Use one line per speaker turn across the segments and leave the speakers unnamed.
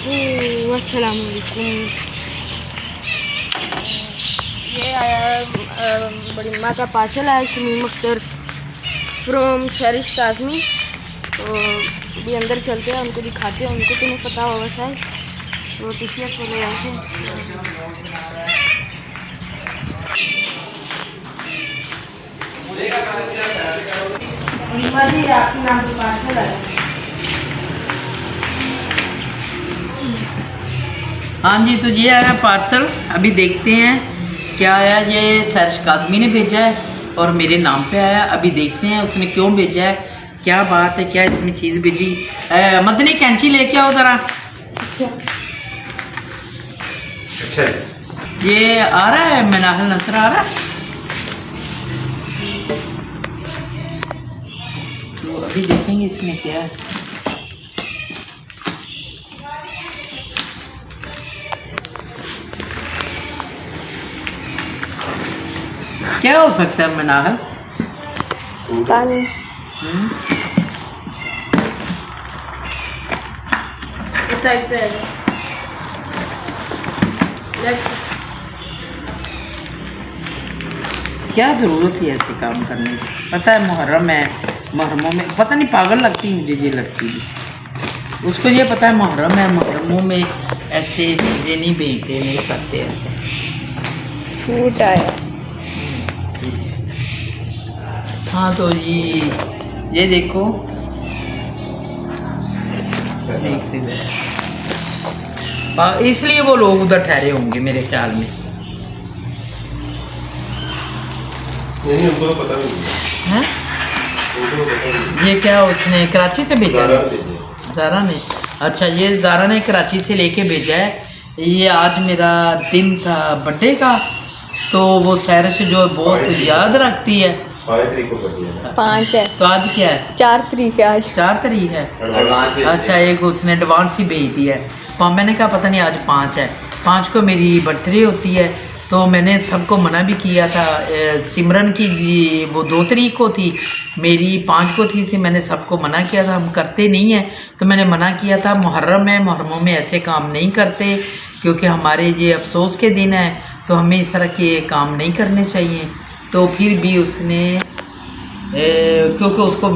अस्सलाम वालेकुम। ये आया बड़ी माँ का पार्सल आया शमीम अख्तर फ्रॉम शरिश आज़मी। तो अभी अंदर चलते हैं, उनको दिखाते हैं, उनको तो नहीं पता होगा शायद। तो टी-शर्ट चले आए जी, आपके नाम का पार्सल आया।
हाँ जी, तो ये आया पार्सल। अभी देखते हैं क्या आया। ये शरिश आज़मी ने भेजा है और मेरे नाम पे आया। अभी देखते हैं उसने क्यों भेजा है, क्या बात है, क्या इसमें चीज़ भेजी। मदनी कैंची लेके आओ ज़रा। अच्छा, ये आ रहा है मनाहल नजर आ रहा है। तो अभी देखेंगे इसमें क्या है। क्या हो सकता है मनाहल?
इस साइड पे है, लेफ्ट।
क्या ज़रूरत है ऐसे काम करने की? पता है मुहर्रम है, मुहर्रमों में पता नहीं पागल लगती मुझे ये लगती है। उसको ये पता है मुहर्रम है, मुहर्रमों में ऐसे चीज़ें नहीं भेजते, नहीं करते ऐसे।
सूट आया।
हाँ तो ये देखो, इसलिए वो लोग उधर ठहरे होंगे मेरे ख्याल में।
नहीं, हमको तो पता नहीं
है ये क्या उसने कराची से भेजा है? ज़ारा ने। अच्छा, ये ज़ारा ने कराची से लेके भेजा है। ये आज मेरा दिन था बर्थडे का, तो वो शहर से जो बहुत याद रखती है।
5 तारीख को बर्थडे है।
5 है
तो आज क्या है?
4 तारीख है आज।
4 तारीख है। अच्छा, एक उसने एडवांस ही भेज दिया है। तो मैंने कहा पता नहीं आज 5 है, 5 को मेरी बर्थडे होती है। तो मैंने सबको मना भी किया था। सिमरन की वो 2 तारीख को थी, मेरी 5 को थी। मैंने सबको मना किया था, हम करते नहीं हैं। तो मैंने मना किया था, मुहर्रम है, मुहर्रमों में ऐसे काम नहीं करते, क्योंकि हमारे ये अफसोस के दिन है, तो हमें इस तरह के काम नहीं करने चाहिए। तो फिर भी उसने क्योंकि उसको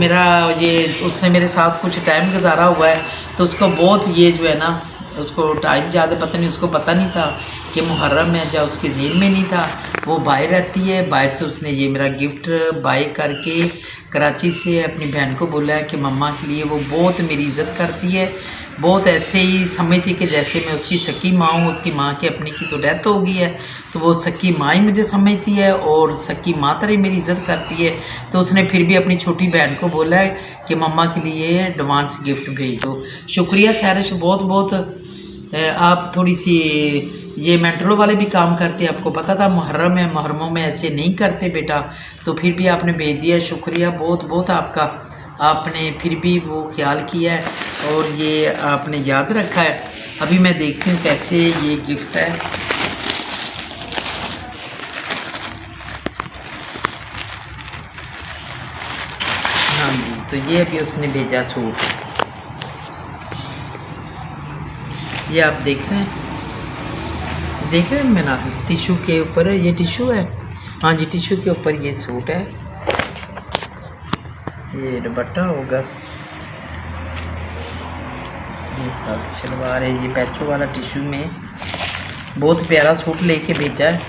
उसने मेरे साथ कुछ टाइम गुजारा हुआ है, तो उसको बहुत ये जो है ना, उसको टाइम ज़्यादा पता नहीं, उसको पता नहीं था कि मुहर्रम है, या उसके ज़हन में नहीं था। वो बाहर रहती है, बाहर से उसने ये मेरा गिफ्ट बाय करके कराची से अपनी बहन को बोला है कि मम्मा के लिए। वो बहुत मेरी इज़्ज़त करती है, बहुत ऐसे ही समझती कि जैसे मैं उसकी सकी माँ हूँ। उसकी माँ की अपनी की तो डेथ हो गई है, तो वो सकी माँ ही मुझे समझती है और सकी माँ तरह मेरी इज़्ज़त करती है। तो उसने फिर भी अपनी छोटी बहन को बोला है कि मम्मा के लिए एडवांस गिफ्ट भेज दो। शुक्रिया शरिश, बहुत बहुत। आप थोड़ी सी ये मेंटलों वाले भी काम करते हैं, आपको पता था मुहर्रम है, मुहर्रमों में ऐसे नहीं करते बेटा, तो फिर भी आपने भेज दिया। शुक्रिया बहुत बहुत आपका, आपने फिर भी वो ख्याल किया है और ये आपने याद रखा है। अभी मैं देखती हूँ कैसे ये गिफ्ट है। हाँ जी, तो ये अभी उसने भेजा सूट, ये आप देख रहे हैं मैंने टिशू के ऊपर है, ये टिशू है। हाँ जी, टिशू के ऊपर ये सूट है, ये दुपट्टा होगा, ये साथ शलवार है। ये पैचों वाला टिशू में बहुत प्यारा सूट लेके भेजा है।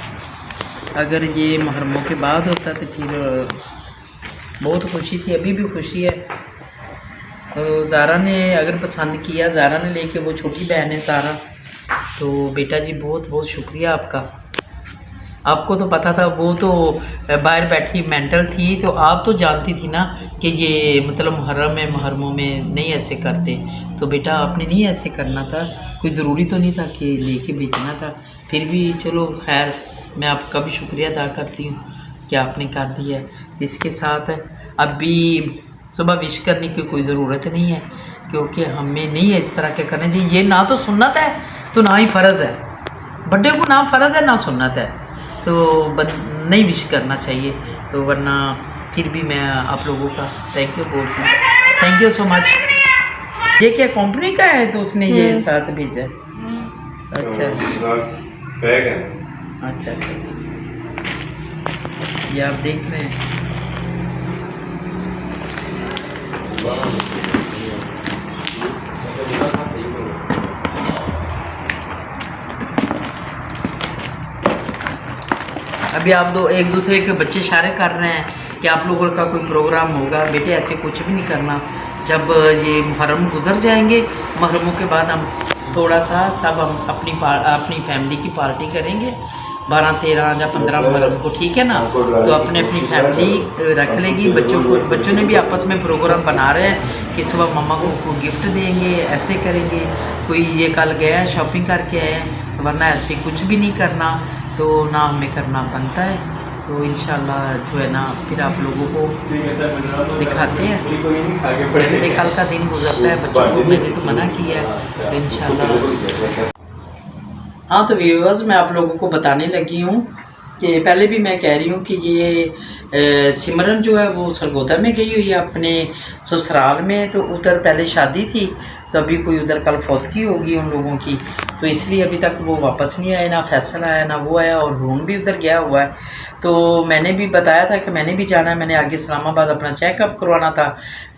अगर ये मुहर्रमों के बाद होता तो फिर बहुत खुशी थी, अभी भी खुशी है। तो ज़ारा ने अगर पसंद किया, ज़ारा ने लेके, वो छोटी बहन है ज़ारा। तो बेटा जी बहुत बहुत शुक्रिया आपका। आपको तो पता था, वो तो बाहर बैठी मेंटल थी, तो आप तो जानती थी ना कि ये मतलब मुहर्रम है, मुहर्रमों में नहीं ऐसे करते। तो बेटा आपने नहीं ऐसे करना था, कोई ज़रूरी तो नहीं था कि लेके बेचना था। फिर भी चलो खैर, मैं आपका भी शुक्रिया अदा करती हूँ कि आपने कर दिया। इसके साथ अभी सुबह विश करने की कोई ज़रूरत नहीं है, क्योंकि हमें नहीं है इस तरह के करना चाहिए। ये ना तो सुन्नत है तो ना ही फ़र्ज़ है, बर्थडे को ना फ़र्ज़ है ना सुन्नत है, तो नहीं विश करना चाहिए। तो वरना फिर भी मैं आप लोगों का थैंक यू बोलती हूँ, थैंक यू सो मच। ये क्या कंपनी का है तो उसने ये साथ भेजा है? अच्छा
बैग है।
अच्छा, ये आप देख रहे हैं। अभी आप एक दूसरे के बच्चे इशारे कर रहे हैं कि आप लोगों का कोई प्रोग्राम होगा। बेटे ऐसे कुछ भी नहीं करना। जब ये मुहर्रम गुजर जाएंगे, मुहर्रमों के बाद हम थोड़ा सा सब हम अपनी फैमिली की पार्टी करेंगे 12, 13 या 15 मुहर्रम को, ठीक है ना। तो अपनी फैमिली रख लेगी। बच्चों ने भी आपस में प्रोग्राम बना रहे हैं कि सुबह मम्मा को गिफ्ट देंगे, ऐसे करेंगे। कोई ये कल गया है शॉपिंग करके आए हैं, वरना ऐसे कुछ भी नहीं करना, तो ना हमें करना बनता है। तो इंशाल्लाह जो है ना फिर आप लोगों को दिखाते हैं कैसे कल का दिन गुजरता है। बच्चों को मैंने तो मना किया है, तो इंशाल्लाह। हाँ तो व्यूअर्स, मैं आप लोगों को बताने लगी हूँ कि पहले भी मैं कह रही हूँ कि ये सिमरन जो है वो सरगोदा में गई हुई है अपने ससुराल में। तो उधर पहले शादी थी, तो अभी कोई उधर कल फौतगी होगी उन लोगों की, तो इसलिए अभी तक वो वापस नहीं आए, ना फैसल आया ना वो आया, और रून भी उधर गया हुआ है। तो मैंने भी बताया था कि मैंने भी जाना है। मैंने आगे इस्लामाबाद अपना चेकअप करवाना था,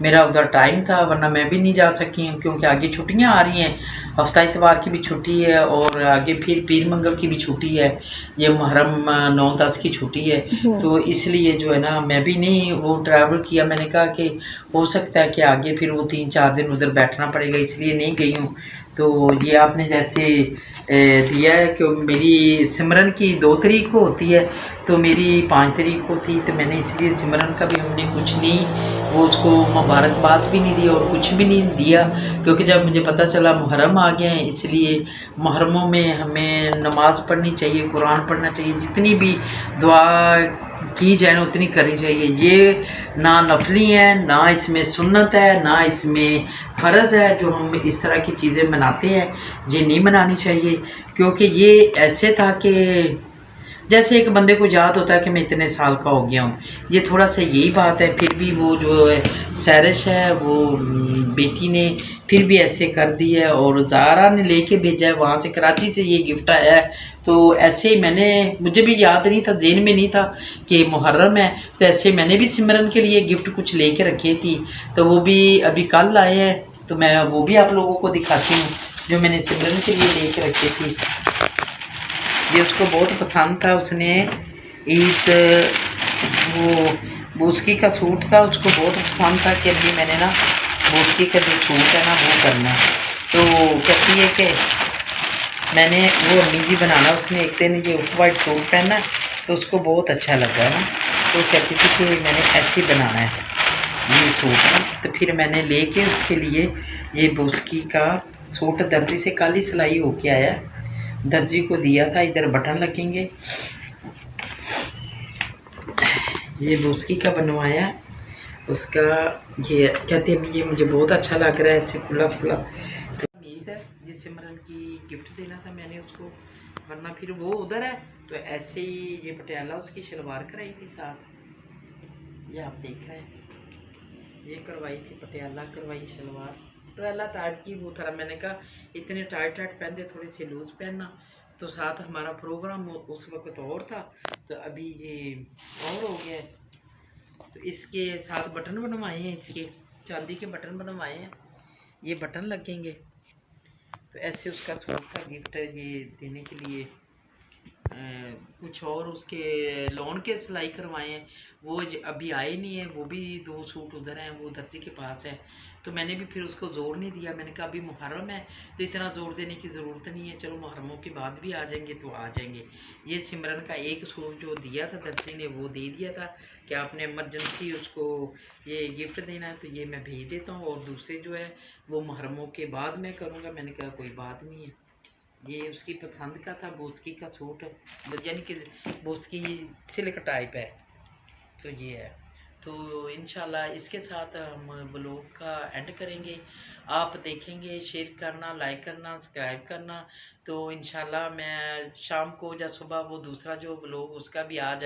मेरा उधर टाइम था, वरना मैं भी नहीं जा सकी हूँ क्योंकि आगे छुट्टियाँ आ रही हैं। हफ्ता इतवार की भी छुट्टी है और आगे फिर पीर मंगल की भी छुट्टी है, ये मुहर्रम 9-10 की छुट्टी है। तो इसलिए जो है ना मैं भी नहीं वो ट्रैवल किया। मैंने कहा कि हो सकता है कि आगे फिर वो 3-4 दिन उधर बैठना पड़ेगा, इसलिए नहीं गई हूँ। तो ये आपने जैसे दिया है कि मेरी सिमरन की 2 तारीख को होती है, तो मेरी 5 तारीख को थी, तो मैंने इसलिए सिमरन का भी हमने कुछ नहीं, वो उसको मुबारकबाद भी नहीं दी और कुछ भी नहीं दिया, क्योंकि जब मुझे पता चला मुहर्रम आ गए हैं, इसलिए मुहर्रमों में हमें नमाज़ पढ़नी चाहिए, कुरान पढ़ना चाहिए, जितनी भी दुआ की जाए ना उतनी करनी चाहिए। ये ना नफली है, ना इसमें सुन्नत है, ना इसमें फ़र्ज़ है। जो हम इस तरह की चीज़ें मनाते हैं ये नहीं मनानी चाहिए, क्योंकि ये ऐसे था कि जैसे एक बंदे को याद होता है कि मैं इतने साल का हो गया हूँ, ये थोड़ा सा यही बात है। फिर भी वो जो है सैरिश है, वो बेटी ने फिर भी ऐसे कर दी है, और ज़ारा ने लेके भेजा है वहाँ से, कराची से ये गिफ्ट आया है। तो ऐसे ही मुझे भी याद नहीं था, जेन में नहीं था कि मुहर्रम है, तो ऐसे मैंने भी सिमरन के लिए गिफ्ट कुछ लेके रखी थी, तो वो भी अभी कल आए हैं, तो मैं वो भी आप लोगों को दिखाती हूँ जो मैंने सिमरन के लिए लेके रखी थी। ये उसको बहुत पसंद था, उसने ईद वो उसकी का सूट था, उसको बहुत पसंद था कि अभी मैंने ना उसकी का जो सूट है ना वो करना है। तो कहती है कि मैंने वो अम्मी जी बनाना, उसने एक दिन ये ऑफ वाइट सूट पहना तो उसको बहुत अच्छा लगा है ना, तो कहती थी कि मैंने ऐसे ही बनाना है ये सूट ना। तो फिर मैंने लेके उसके लिए ये बोस्की का सूट दर्जी से कल ही सिलाई होके आया, दर्जी को दिया था। इधर बटन लगेंगे, ये बोस्की का बनवाया उसका। ये कहते हैं ये मुझे बहुत अच्छा लग रहा है, ऐसे खुला खुला। तो उम्मीद है ये सिमरन की गिफ्ट देना था मैंने उसको, वरना फिर वो उधर है। तो ऐसे ही ये पटियाला उसकी शलवार कराई थी साथ, ये आप देख रहे हैं, ये करवाई थी पटियाला, करवाई शलवार पटियाला टाइप की। वो था, मैंने कहा इतने टाइट पहनते, थोड़े से लूज पहनना। तो साथ हमारा प्रोग्राम उस वक्त और था, तो अभी ये और हो गया। तो इसके साथ बटन बनवाए हैं, इसके चांदी के बटन बनवाए हैं, ये बटन लगेंगे। तो ऐसे उसका सूट था गिफ्ट ये देने के लिए। कुछ और उसके लोन के सिलाई करवाए हैं, वो अभी आए नहीं है। वो भी 2 सूट उधर हैं, वो दर्जी के पास है। तो मैंने भी फिर उसको ज़ोर नहीं दिया, मैंने कहा अभी मुहर्रम है तो इतना ज़ोर देने की ज़रूरत नहीं है, चलो मुहर्रमों के बाद भी आ जाएंगे तो आ जाएंगे। ये सिमरन का एक सूट जो दिया था दर्जी ने, वो दे दिया था कि आपने इमरजेंसी उसको ये गिफ्ट देना है, तो ये मैं भेज देता हूँ, और दूसरे जो है वो मुहर्रमों के बाद मैं करूँगा। मैंने कहा कोई बात नहीं है। ये उसकी पसंद का था, बोस्की का सूट, यानी कि बोस्की सिल्क टाइप है। तो ये है। तो इंशाल्लाह इसके साथ हम ब्लॉग का एंड करेंगे। आप देखेंगे, शेयर करना, लाइक करना, सब्सक्राइब करना। तो इंशाल्लाह मैं शाम को या सुबह वो दूसरा जो व्लॉग उसका भी आज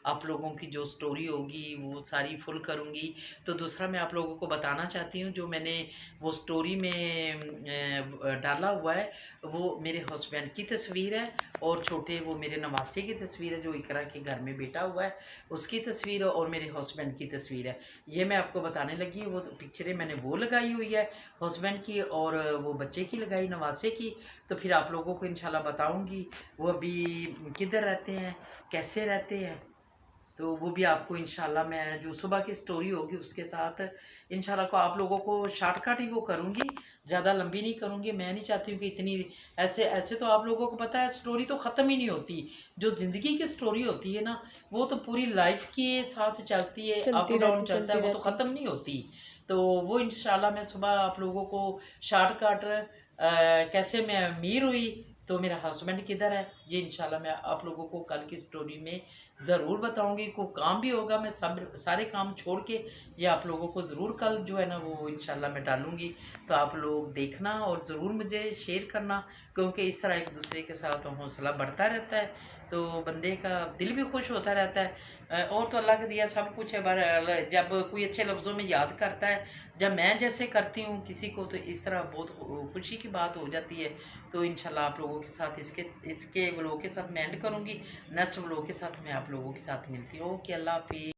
आप लोगों की जो स्टोरी होगी वो सारी फुल करूँगी। तो दूसरा मैं आप लोगों को बताना चाहती हूँ, जो मैंने वो स्टोरी में डाला हुआ है वो मेरे हस्बैंड की तस्वीर है, और छोटे वो मेरे नवासे की तस्वीर है जो इकरा के घर में बेटा हुआ है उसकी तस्वीर है, और मेरे हस्बैंड की तस्वीर है। ये मैं आपको बताने लगी, वो पिक्चरें मैंने वो लगाई हुई है हस्बैंड की, और वो बच्चे की लगाई नवासे की। तो फिर आप लोगों को इंशाल्लाह बताऊंगी वो अभी किधर रहते हैं, कैसे रहते हैं। तो वो भी आपको इंशाल्लाह मैं जो सुबह की स्टोरी होगी उसके साथ इंशाल्लाह को आप लोगों को शॉर्टकट ही वो करूँगी, ज़्यादा लंबी नहीं करूँगी। मैं नहीं चाहती हूँ कि इतनी ऐसे ऐसे तो आप लोगों को पता है स्टोरी तो ख़त्म ही नहीं होती। जो ज़िंदगी की स्टोरी होती है ना वो तो पूरी लाइफ के साथ चलती है, अप डाउन चलता है, वो तो ख़त्म नहीं होती। तो वो इंशाल्लाह मैं सुबह आप लोगों को शॉर्टकट कैसे मैं अमीर हुई, तो मेरा हस्बैंड किधर है, ये इंशाल्लाह मैं आप लोगों को कल की स्टोरी में ज़रूर बताऊंगी। कोई काम भी होगा मैं सब सारे काम छोड़ के ये आप लोगों को ज़रूर कल जो है ना वो इंशाल्लाह मैं डालूंगी। तो आप लोग देखना और ज़रूर मुझे शेयर करना, क्योंकि इस तरह एक दूसरे के साथ हौसला बढ़ता रहता है तो बंदे का दिल भी खुश होता रहता है। और तो अल्लाह का दिया सब कुछ है, पर जब कोई अच्छे लफ्ज़ों में याद करता है, जब मैं जैसे करती हूँ किसी को, तो इस तरह बहुत खुशी की बात हो जाती है। तो इंशाल्लाह आप लोगों के साथ इसके व्लॉग के साथ मैं एंड करूँगी। नेक्स्ट व्लॉग के साथ मैं आप लोगों के साथ मिलती हूँ। ओके, अल्लाह हाफिज़।